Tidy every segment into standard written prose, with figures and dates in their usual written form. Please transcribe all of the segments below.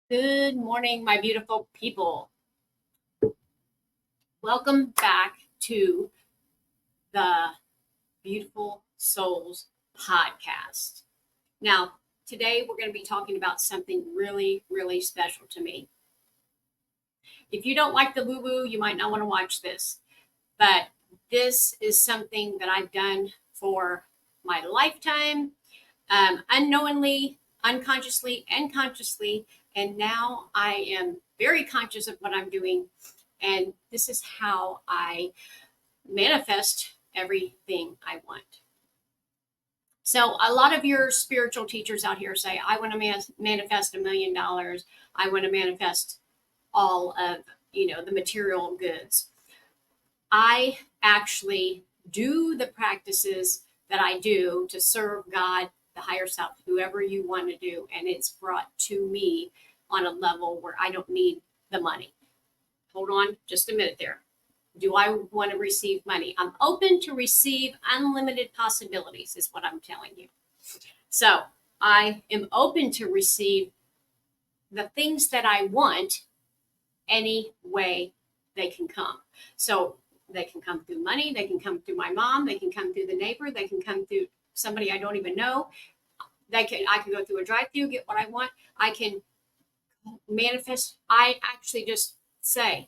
Good morning, my beautiful people. Welcome back to the Beautiful Souls podcast. Now, today we're going to be talking about something really, really special to me. If you don't like the woo woo, you might not want to watch this, but this is something that I've done for my lifetime, unknowingly, unconsciously, and consciously. And now I am very conscious of what I'm doing. And this is how I manifest everything I want. So, a lot of your spiritual teachers out here say, I want to manifest $1 million. I want to manifest all of, the material goods. I actually do the practices that I do to serve God, the higher self, whoever you want to do. And it's brought to me on a level where I don't need the money. Hold on just a minute there. Do I want to receive money? I'm open to receive unlimited possibilities, is what I'm telling you. So I am open to receive the things that I want any way they can come. So they can come through money, they can come through my mom, they can come through the neighbor, they can come through somebody I don't even know. I can go through a drive-through, get what I want. I can manifest. I actually just say,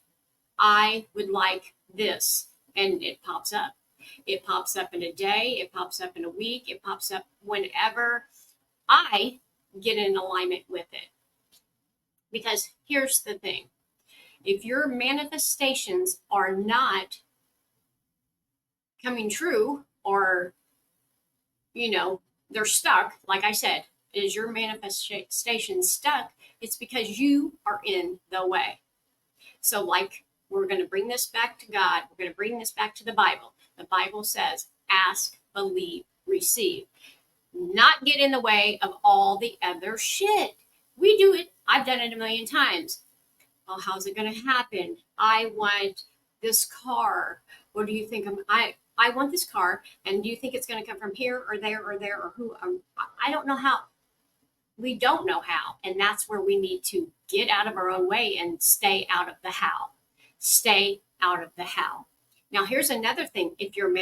I would like this, and it pops up. It pops up in a day, it pops up in a week, it pops up whenever I get in alignment with it. Because here's the thing, if your manifestations are not coming true, or they're stuck, like I said, is your manifestation stuck? It's because you are in the way. So, like, we're going to bring this back to God. We're going to bring this back to the Bible. The Bible says, ask, believe, receive. Not get in the way of all the other shit. We do it. I've done it a million times. Well, how's it going to happen? I want this car. What do you think? I want this car. And do you think it's going to come from here or there or there or who? I don't know how. We don't know how. And that's where we need to get out of our own way and stay out of the how. Stay out of the how. Now, here's another thing. If you're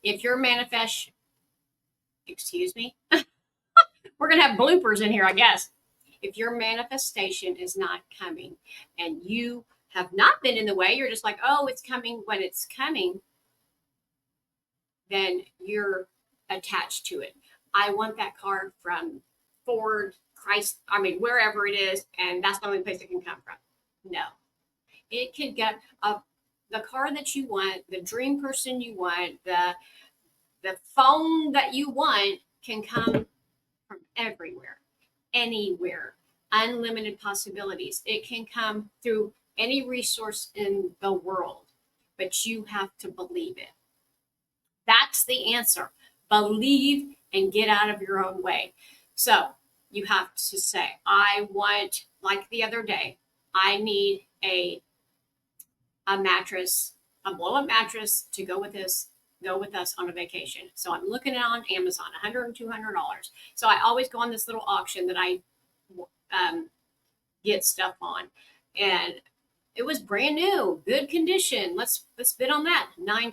if you're manifest, excuse me, we're going to have bloopers in here, I guess. If your manifestation is not coming and you have not been in the way, you're just like, oh, it's coming when it's coming, then you're attached to it. I want that car from Ford, wherever it is, and that's the only place it can come from. No. It can get the car that you want, the dream person you want, the phone that you want can come from everywhere, anywhere, unlimited possibilities. It can come through any resource in the world, but you have to believe it. That's the answer. Believe and get out of your own way. So you have to say, I want, like the other day, I need a mattress, a blow-up mattress to go with us on a vacation. So I'm looking at it on Amazon, $100 and $200. So I always go on this little auction that I get stuff on, and it was brand new, good condition. Let's bid on that. $9.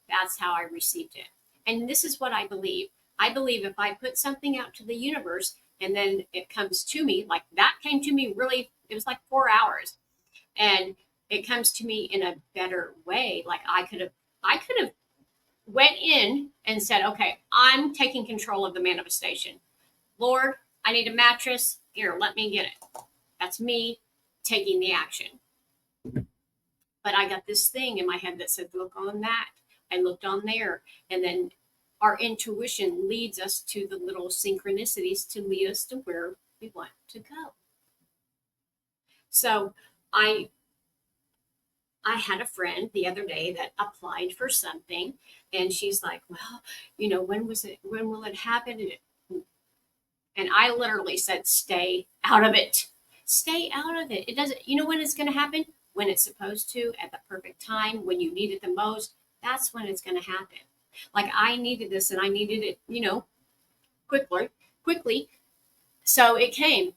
That's how I received it. And this is what I believe. I believe if I put something out to the universe and then it comes to me, like that came to me really, it was like 4 hours. And it comes to me in a better way. Like I could have went in and said, okay, I'm taking control of the manifestation. Lord, I need a mattress. Here, let me get it. That's me taking the action. But I got this thing in my head that said, look on that. I looked on there. And then our intuition leads us to the little synchronicities to lead us to where we want to go. So I had a friend the other day that applied for something, and she's like, well, when will it happen? And I literally said, stay out of it. Stay out of it. It doesn't, when it's going to happen? When it's supposed to, at the perfect time, when you need it the most. That's when it's going to happen. Like I needed this and I needed it, quickly. So it came.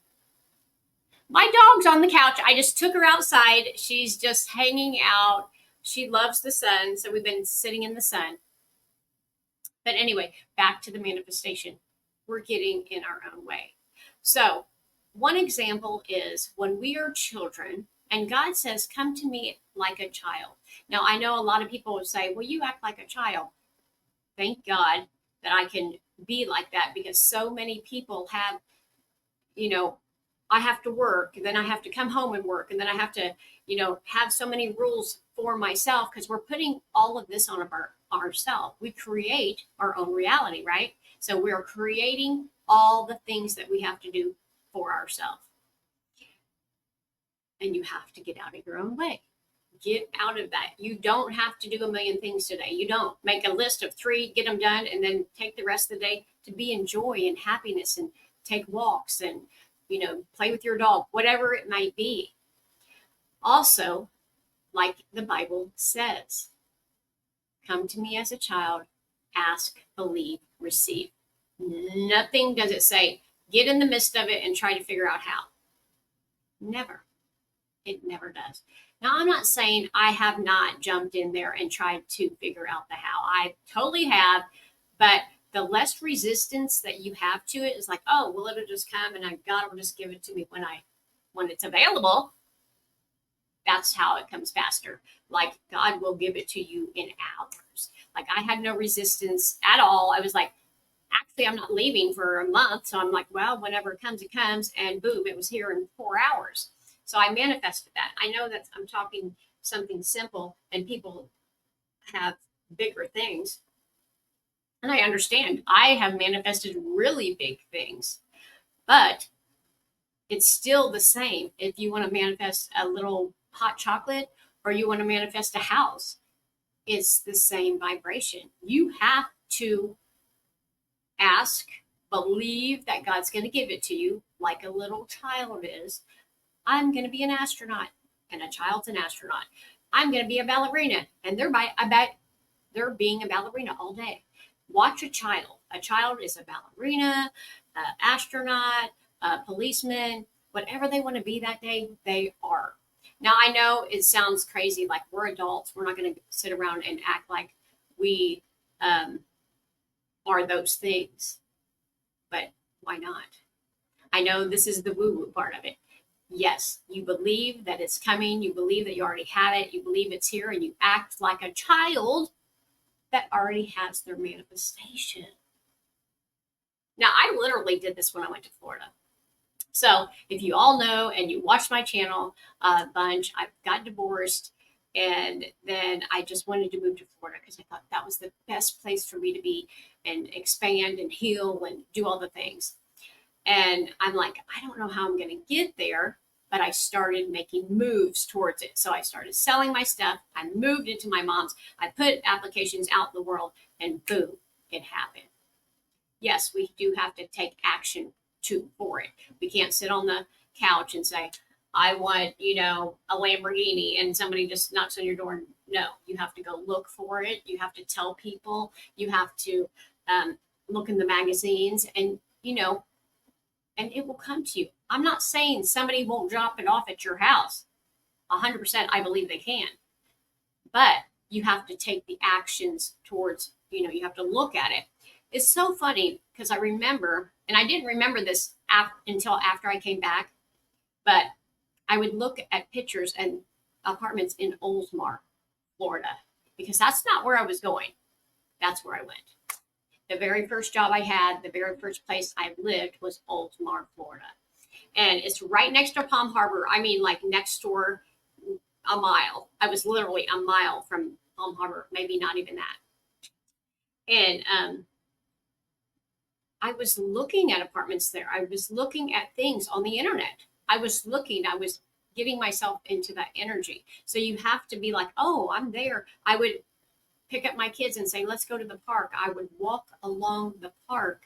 My dog's on the couch. I just took her outside. She's just hanging out. She loves the sun. So we've been sitting in the sun. But anyway, back to the manifestation. We're getting in our own way. So, one example is when we are children, and God says, "Come to me like a child." Now, I know a lot of people will say, "Well, you act like a child." Thank God that I can be like that, because so many people have, you know, I have to work, and then I have to come home and work, and then I have to, have so many rules for myself, because we're putting all of this on ourselves. We create our own reality, right? So we're creating all the things that we have to do for ourselves. And you have to get out of your own way. Get out of that. You don't have to do a million things today. You don't. Make a list of 3, get them done, and then take the rest of the day to be in joy and happiness, and take walks, and play with your dog, whatever it might be. Also, like the Bible says, come to me as a child, ask, believe, receive. Nothing does it say, get in the midst of it and try to figure out how. Never. It never does. Now, I'm not saying I have not jumped in there and tried to figure out the how. I totally have, but the less resistance that you have to it is like, oh, well, it'll just come, and God will just give it to me when it's available. That's how it comes faster. Like, God will give it to you in hours. Like, I had no resistance at all. I was like, actually, I'm not leaving for a month. So I'm like, well, whenever it comes, it comes. And boom, it was here in 4 hours. So I manifested that. I know that I'm talking something simple, and people have bigger things. And I understand. I have manifested really big things, but it's still the same. If you want to manifest a little hot chocolate, or you want to manifest a house, it's the same vibration. You have to ask, believe that God's going to give it to you, like a little child is. I'm going to be an astronaut, and a child's an astronaut. I'm going to be a ballerina, and I bet they're being a ballerina all day. Watch a child. A child is a ballerina, an astronaut, a policeman, whatever they want to be that day, they are. Now, I know it sounds crazy, like we're adults. We're not going to sit around and act like we are those things. But why not? I know this is the woo-woo part of it. Yes, you believe that it's coming. You believe that you already have it. You believe it's here, and you act like a child that already has their manifestation. Now, I literally did this when I went to Florida. So if you all know, and you watch my channel a bunch, I got divorced, and then I just wanted to move to Florida because I thought that was the best place for me to be and expand and heal and do all the things. And I'm like, I don't know how I'm going to get there, but I started making moves towards it. So I started selling my stuff. I moved into my mom's. I put applications out in the world, and boom, it happened. Yes, we do have to take action for it. We can't sit on the couch and say, I want, a Lamborghini, and somebody just knocks on your door. No, you have to go look for it. You have to tell people. You have to look in the magazines, and, and it will come to you. I'm not saying somebody won't drop it off at your house. 100%, I believe they can. But you have to take the actions towards, you have to look at it. It's so funny because I remember, and I didn't remember this until after I came back, but I would look at pictures and apartments in Oldsmar, Florida, because that's not where I was going. That's where I went. The very first job I had, the very first place I lived was Oldsmar, Florida. And it's right next to Palm Harbor. I mean, like next door a mile. I was literally a mile from Palm Harbor, maybe not even that. And I was looking at apartments there. I was looking at things on the internet. I was getting myself into that energy. So you have to be like, oh, I'm there. I would pick up my kids and say, let's go to the park. I would walk along the park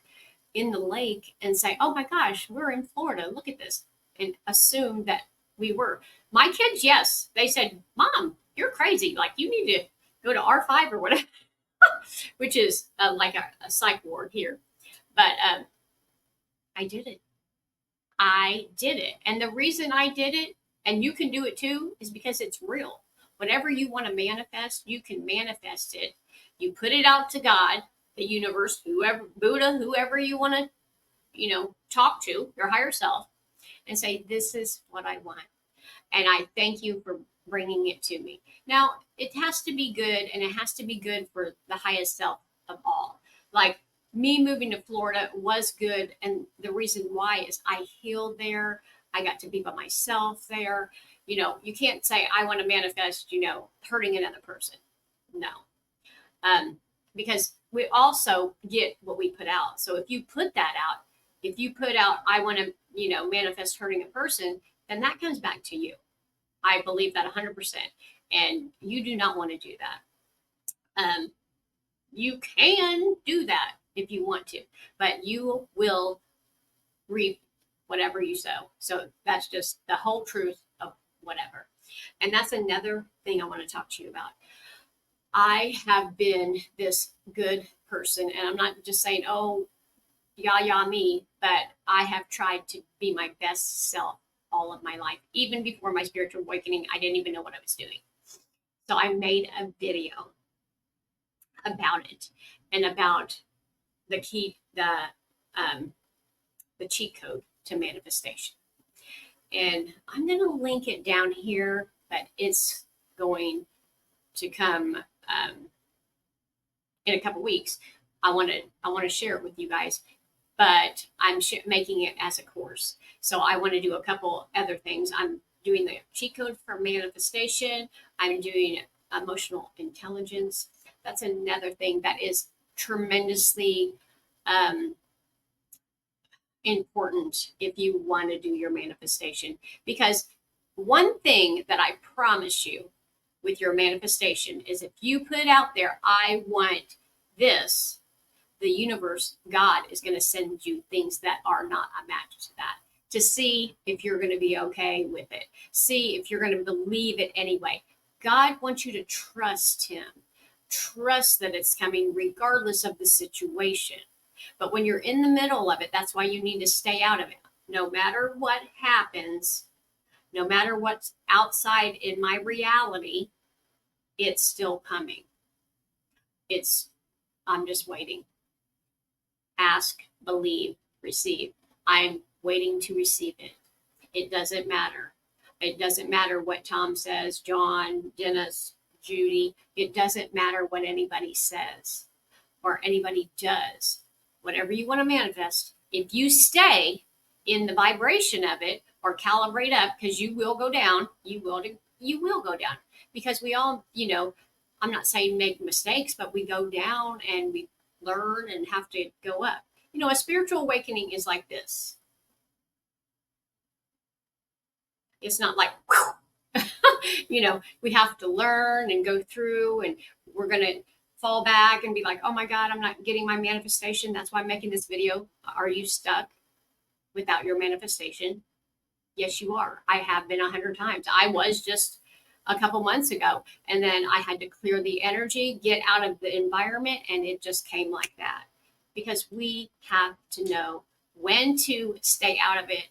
in the lake and say, oh my gosh, we're in Florida. Look at this. And assume that we were. My kids, yes, they said, Mom, you're crazy. Like, you need to go to R5 or whatever, which is like a psych ward here. But I did it. I did it. And the reason I did it, and you can do it too, is because it's real. Whatever you want to manifest, you can manifest it. You put it out to God, the universe, whoever, Buddha, whoever you want to, talk to, your higher self, and say, this is what I want. And I thank you for bringing it to me. Now, it has to be good, and it has to be good for the highest self of all. Like me moving to Florida was good. And the reason why is I healed there. I got to be by myself there. You can't say, I want to manifest, hurting another person. No. Um, because we also get what we put out. So if you put that out, if you put out, I want to, manifest hurting a person, then that comes back to you. I believe that 100%. And you do not want to do that. You can do that if you want to, but you will reap whatever you sow. So that's just the whole truth of whatever. And that's another thing I want to talk to you about. I have been this good person, and I'm not just saying, oh, yah, me, but I have tried to be my best self all of my life. Even before my spiritual awakening, I didn't even know what I was doing. So I made a video about it and about the cheat code to manifestation. And I'm going to link it down here, but it's going to come in a couple weeks. I want to share it with you guys, but I'm making it as a course. So I want to do a couple other things. I'm doing the cheat code for manifestation. I'm doing emotional intelligence. That's another thing that is tremendously important if you want to do your manifestation. Because one thing that I promise you with your manifestation is if you put out there, I want this, the universe, God is going to send you things that are not a match to that, to see if you're going to be okay with it, see if you're going to believe it anyway. God wants you to trust him. Trust that it's coming regardless of the situation. But when you're in the middle of it, that's why you need to stay out of it. No matter what happens, no matter what's outside in my reality, it's still coming. I'm just waiting. Ask, believe, receive. I'm waiting to receive it. It doesn't matter. It doesn't matter what Tom says, John, Dennis, Judy. It doesn't matter what anybody says or anybody does. Whatever you want to manifest, if you stay in the vibration of it or calibrate up, because you will go down, you will go down. Because we all, I'm not saying make mistakes, but we go down and we learn and have to go up. A spiritual awakening is like this. It's not like, we have to learn and go through, and we're going to fall back and be like, oh my God, I'm not getting my manifestation. That's why I'm making this video. Are you stuck without your manifestation? Yes, you are. I have been 100 times. I was just a couple months ago, and then I had to clear the energy, get out of the environment, and it just came like that. Because we have to know when to stay out of it.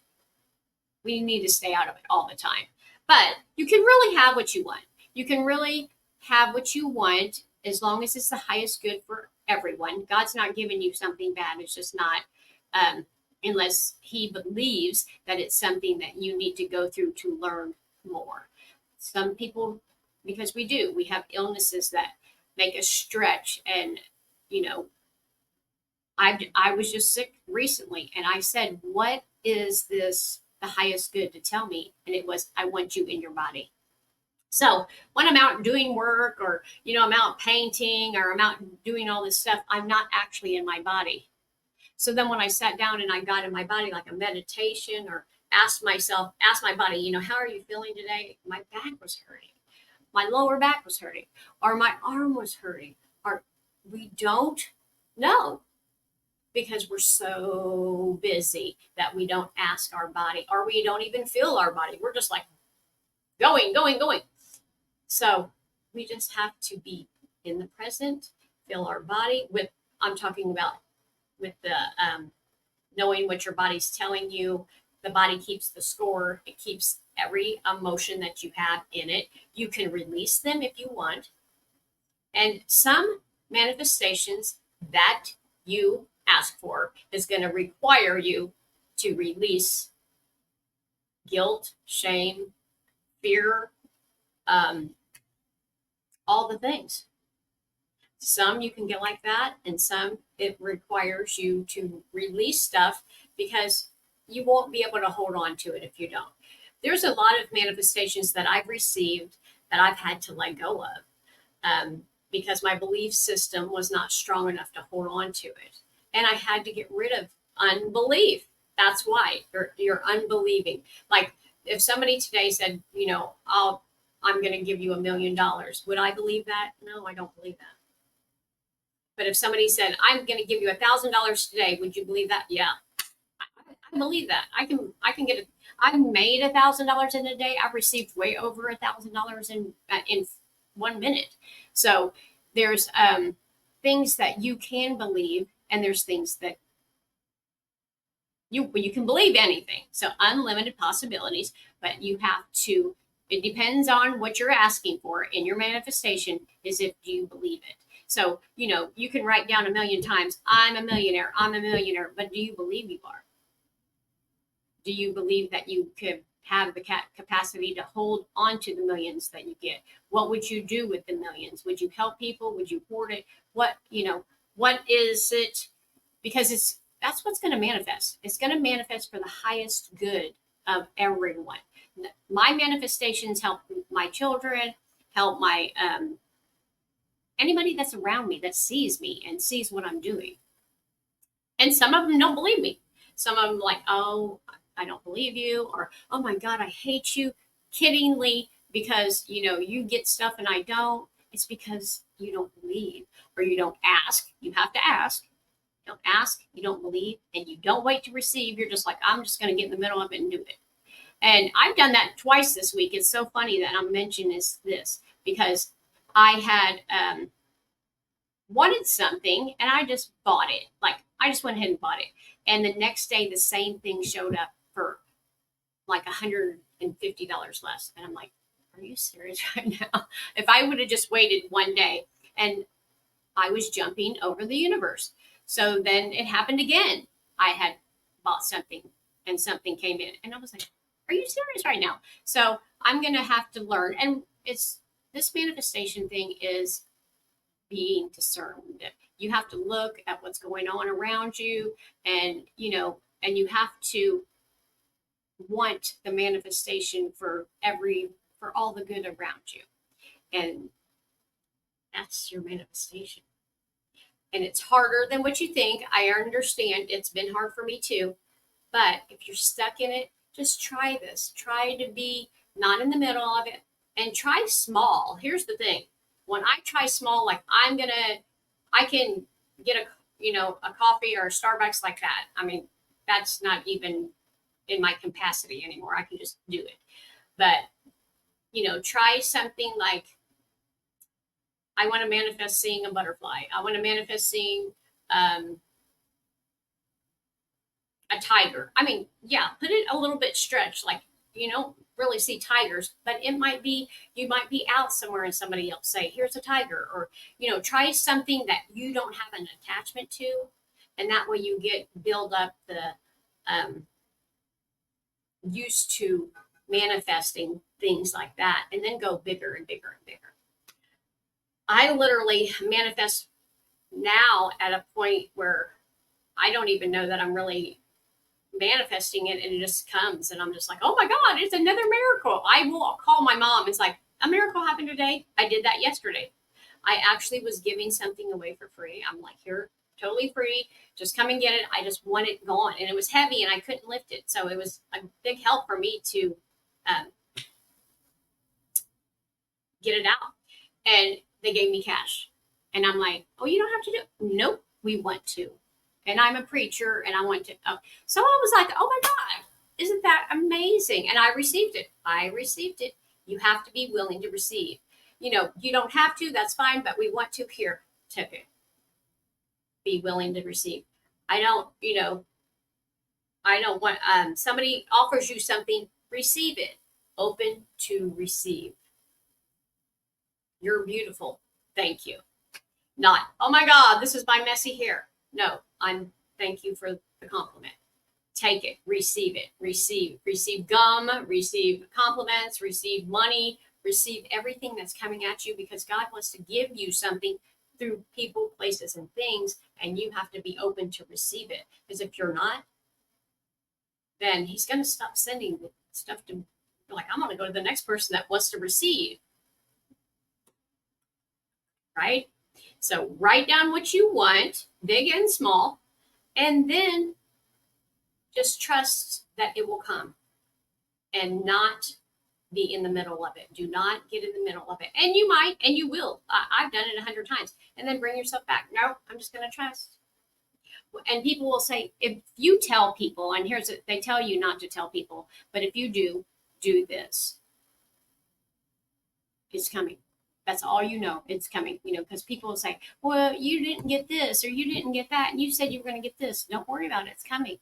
We need to stay out of it all the time. But you can really have what you want. You can really have what you want as long as it's the highest good for everyone. God's not giving you something bad. It's just not, unless he believes that it's something that you need to go through to learn more. Some people, because we have illnesses that make us stretch. And, I was just sick recently, and I said, what is this, the highest good to tell me? And it was, I want you in your body. So when I'm out doing work, or, I'm out painting, or I'm out doing all this stuff, I'm not actually in my body. So then when I sat down and I got in my body, like a meditation, or asked my body, how are you feeling today? My back was hurting. My lower back was hurting, or my arm was hurting, or we don't know, because we're so busy that we don't ask our body, or we don't even feel our body. We're just like going. So we just have to be in the present, feel our body I'm talking about with the knowing what your body's telling you, The body keeps the score. It keeps every emotion that you have in it. You can release them if you want. And some manifestations that you ask for is going to require you to release guilt, shame, fear, all the things. Some you can get like that, and some it requires you to release stuff because you won't be able to hold on to it if you don't. There's a lot of manifestations that I've received that I've had to let go of because my belief system was not strong enough to hold on to it. And I had to get rid of unbelief. That's why you're unbelieving. Like if somebody today said, I'm going to give you $1 million, would I believe that? No, I don't believe that. But if somebody said, I'm going to give you $1,000 today, would you believe that? Yeah, I believe that. I can get it. I've made $1,000 in a day. I've received way over $1,000 in 1 minute. So there's things that you can believe, and there's things that you can believe anything. So unlimited possibilities, but you have to. It depends on what you're asking for in your manifestation. Is if you believe it. So, you can write down 1 million times, I'm a millionaire, but do you believe you are? Do you believe that you could have the capacity to hold on to the millions that you get? What would you do with the millions? Would you help people? Would you hoard it? What is it? Because that's what's going to manifest. It's going to manifest for the highest good of everyone. My manifestations help my children, help my, anybody that's around me that sees me and sees what I'm doing. And some of them don't believe me. Some of them like, oh, I don't believe you, or oh my God, I hate you, kiddingly, because you get stuff and I don't. It's because you don't believe, or you don't ask. You have to ask. You don't ask, you don't believe, and you don't wait to receive. You're just like, I'm just going to get in the middle of it and do it. And I've done that twice this week. It's so funny that I'm mentioning this because I had wanted something and I just bought it. Like I just went ahead and bought it. And the next day, the same thing showed up for like $150 less. And I'm like, are you serious right now? If I would have just waited 1 day, and I was jumping over the universe. So then it happened again. I had bought something and something came in and I was like, are you serious right now? So I'm going to have to learn. And this manifestation thing is being discerned. You have to look at what's going on around you, and you have to want the manifestation for all the good around you. And that's your manifestation. And it's harder than what you think. I understand. It's been hard for me too. But if you're stuck in it, just try this. Try to be not in the middle of it, and try small. Here's the thing. When I try small, like I can get a coffee or a Starbucks like that. I mean, that's not even in my capacity anymore. I can just do it. But, try something like, I want to manifest seeing a butterfly. I want to manifest seeing a tiger. I mean, yeah, put it a little bit stretched. Like, you don't really see tigers, but you might be out somewhere and somebody else say, here's a tiger. Or, try something that you don't have an attachment to. And that way you build up the used to manifesting things like that, and then go bigger and bigger and bigger. I literally manifest now at a point where I don't even know that I'm really manifesting it, and it just comes, and I'm just like, oh my God, it's another miracle. I will call my mom. It's like, a miracle happened today. I did that yesterday. I actually was giving something away for free. I'm like, here, totally free. Just come and get it. I just want it gone. And it was heavy and I couldn't lift it. So it was a big help for me to get it out. And they gave me cash. And I'm like, oh, you don't have to do it. Nope, we want to. And I'm a preacher and I want to. Oh. So I was like, oh my God, isn't that amazing? And I received it. You have to be willing to receive. You don't have to, that's fine, but we want to. Here, take it. Be willing to receive. I don't, I know when somebody offers you something, receive it. Open to receive. You're beautiful. Thank you. Not, oh my God, this is my messy hair. No, thank you for the compliment. Take it, receive it, receive gum, receive compliments, receive money, receive everything that's coming at you because God wants to give you something through people, places, and things, and you have to be open to receive it. Because if you're not, then He's going to stop sending stuff to, like, I'm going to go to the next person that wants to receive, right? So write down what you want, big and small, and then just trust that it will come and not be in the middle of it. Do not get in the middle of it. And you might, and you will. I've done it 100 times. And then bring yourself back. No, I'm just going to trust. And people will say, if you tell people, and they tell you not to tell people, but if you do this, it's coming. That's all you know. It's coming, because people will say, well, you didn't get this or you didn't get that. And you said you were going to get this. Don't worry about it. It's coming.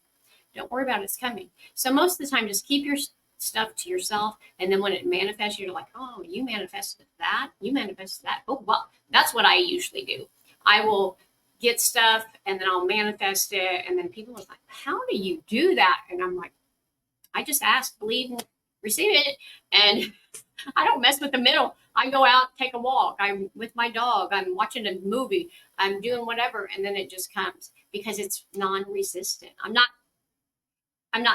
Don't worry about it. It's coming. So most of the time, just keep your stuff to yourself. And then when it manifests, you're like, oh, you manifested that. You manifested that. Oh, well, that's what I usually do. I will get stuff and then I'll manifest it. And then people are like, how do you do that? And I'm like, I just ask, believe, and receive it. And I don't mess with the middle. I go out, take a walk. I'm with my dog. I'm watching a movie. I'm doing whatever. And then it just comes because it's non-resistant. I'm not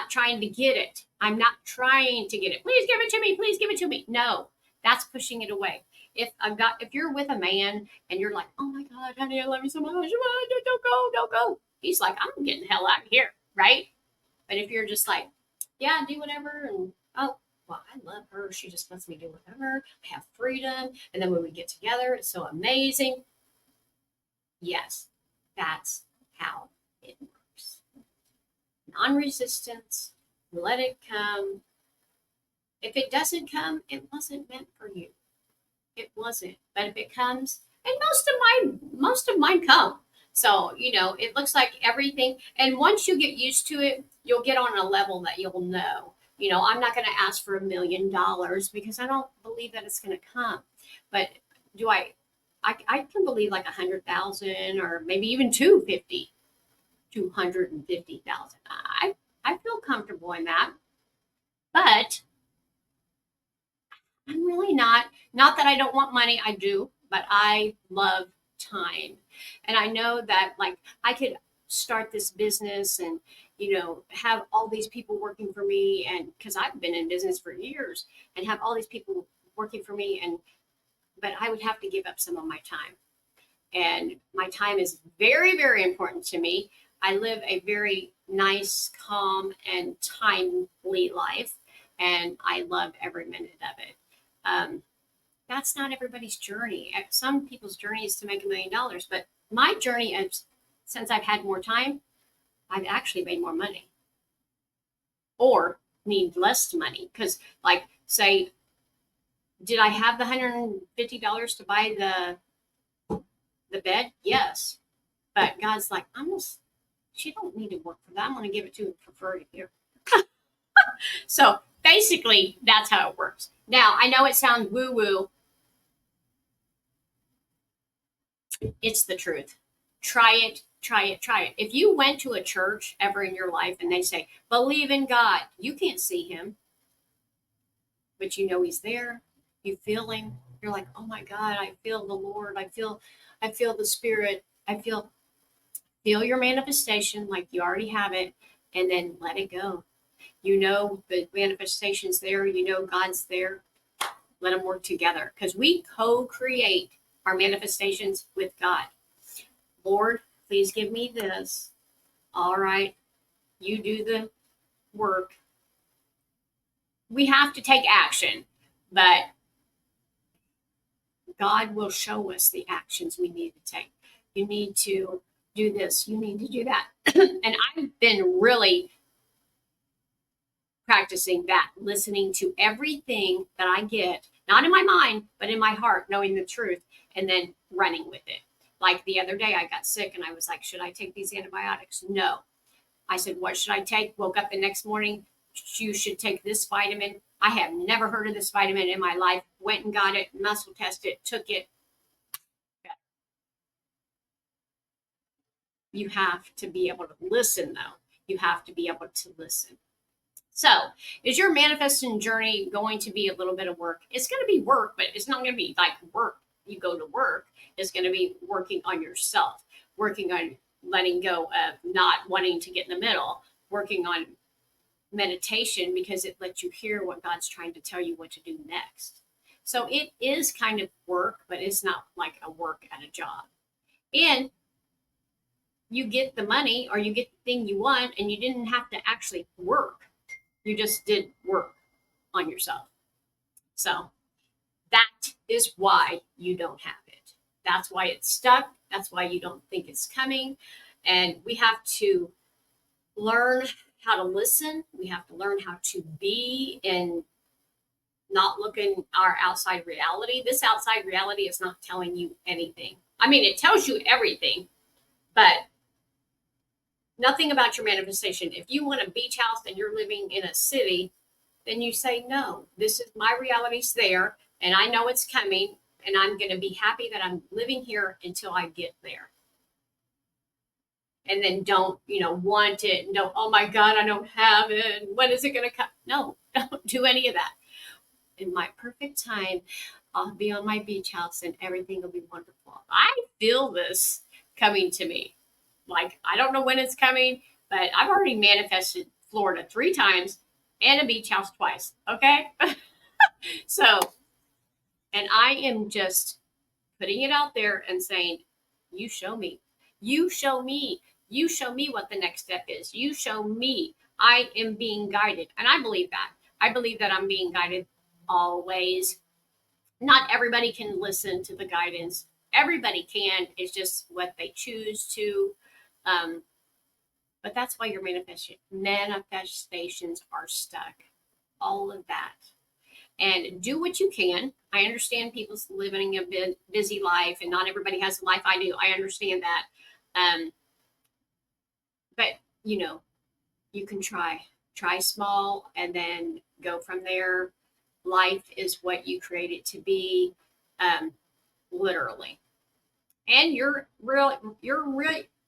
trying to get it. I'm not trying to get it. Please give it to me. Please give it to me. No, that's pushing it away. If you're with a man and you're like, oh my God, honey, I love you so much. Don't go. He's like, I'm getting the hell out of here. Right. But if you're just like, yeah, do whatever. And oh, well, I love her. She just lets me do whatever. I have freedom. And then when we get together, it's so amazing. Yes, that's how it works. Non-resistance, let it come. If it doesn't come, it wasn't meant for you. It wasn't. But if it comes, and most of mine come. So, it looks like everything. And once you get used to it, you'll get on a level that you'll know. I'm not going to ask for $1 million because I don't believe that it's going to come. But do I can believe like 100,000 or maybe even 250,000. I feel comfortable in that. But I'm really not that I don't want money. I do, but I love time. And I know that like I could start this business and have all these people working for me, and because I've been in business for years, and have all these people working for me, but I would have to give up some of my time. And my time is very, very important to me. I live a very nice, calm, and timely life, and I love every minute of it. That's not everybody's journey. Some people's journey is to make $1 million, but my journey is, since I've had more time, I've actually made more money or need less money. Because, like, say, did I have the $150 to buy the bed? Yes. But God's like, she don't need to work for that. I'm going to give it to her for free here. So basically, that's how it works. Now, I know it sounds woo-woo. It's the truth. Try it. If you went to a church ever in your life and they say, believe in God, you can't see him, but he's there. You feel him. You're like, oh my God, I feel the Lord. I feel the Spirit. I feel your manifestation like you already have it, and then let it go. The manifestation's there. God's there. Let them work together because we co-create our manifestations with God. Lord, please give me this. All right. You do the work. We have to take action, but God will show us the actions we need to take. You need to do this. You need to do that. And I've been really practicing that, listening to everything that I get, not in my mind, but in my heart, knowing the truth, and then running with it. Like the other day, I got sick and I was like, should I take these antibiotics? No. I said, what should I take? Woke up the next morning. You should take this vitamin. I have never heard of this vitamin in my life. Went and got it, muscle tested, took it. You have to be able to listen, though. You have to be able to listen. So, is your manifesting journey going to be a little bit of work? It's going to be work, but it's not going to be like work. You go to work. It's going to be working on yourself, working on letting go of not wanting to get in the middle, working on meditation because it lets you hear what God's trying to tell you what to do next. So it is kind of work, but it's not like a work at a job. And you get the money or you get the thing you want and you didn't have to actually work. You just did work on yourself. So that is why you don't have it. That's why it's stuck. That's why you don't think it's coming. And we have to learn how to listen. We have to learn how to be and not look in our outside reality. This outside reality is not telling you anything. I mean, it tells you everything, but nothing about your manifestation. If you want a beach house and you're living in a city, then you say, no, this is my reality's there and I know it's coming and I'm going to be happy that I'm living here until I get there. And then don't, want it. No, oh my God, I don't have it. When is it going to come? No, don't do any of that. In my perfect time, I'll be on my beach house and everything will be wonderful. I feel this coming to me. Like, I don't know when it's coming, but I've already manifested Florida 3 times and a beach house twice. Okay. So, and I am just putting it out there and saying, you show me, you show me, you show me what the next step is. You show me I am being guided. And I believe that. I believe that I'm being guided always. Not everybody can listen to the guidance. Everybody can. It's just what they choose to. But that's why your manifestations are stuck. All of that. And do what you can. I understand people's living a busy life and not everybody has the life I do. I understand that. But, you can try small and then go from there. Life is what you create it to be, literally. And your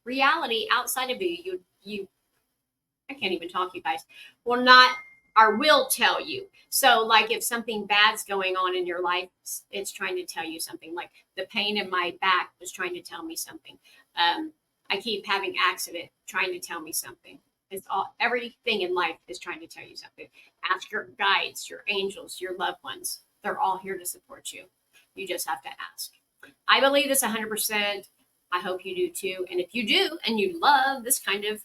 reality outside of you, I can't even talk, you guys, will tell you. So like if something bad's going on in your life, it's trying to tell you something. Like the pain in my back was trying to tell me something. I keep having accident trying to tell me something. It's everything in life is trying to tell you something. Ask your guides, your angels, your loved ones. They're all here to support you. You just have to ask. I believe this 100%. I hope you do too. And if you do, and you love this kind of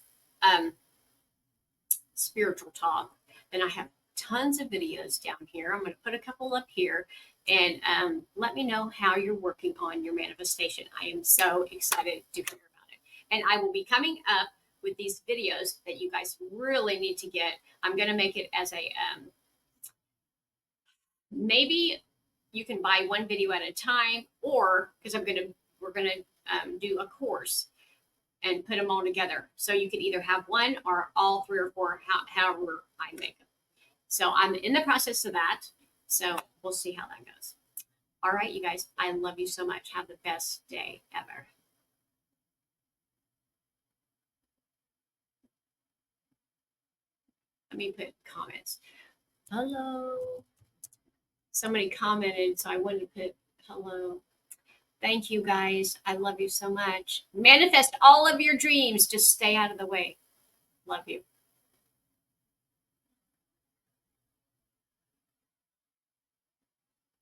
spiritual talk, then I have tons of videos down here. I'm going to put a couple up here and let me know how you're working on your manifestation. I am so excited to hear about it. And I will be coming up with these videos that you guys really need to get. I'm going to make it as a, maybe you can buy one video at a time, or because we're going to do a course and put them all together. So you could either have one or all 3 or 4, however I make them. So I'm in the process of that. So we'll see how that goes. All right, you guys, I love you so much. Have the best day ever. Let me put comments. Hello. Somebody commented, so I wanted to put hello. Thank you, guys. I love you so much. Manifest all of your dreams. Just stay out of the way. Love you.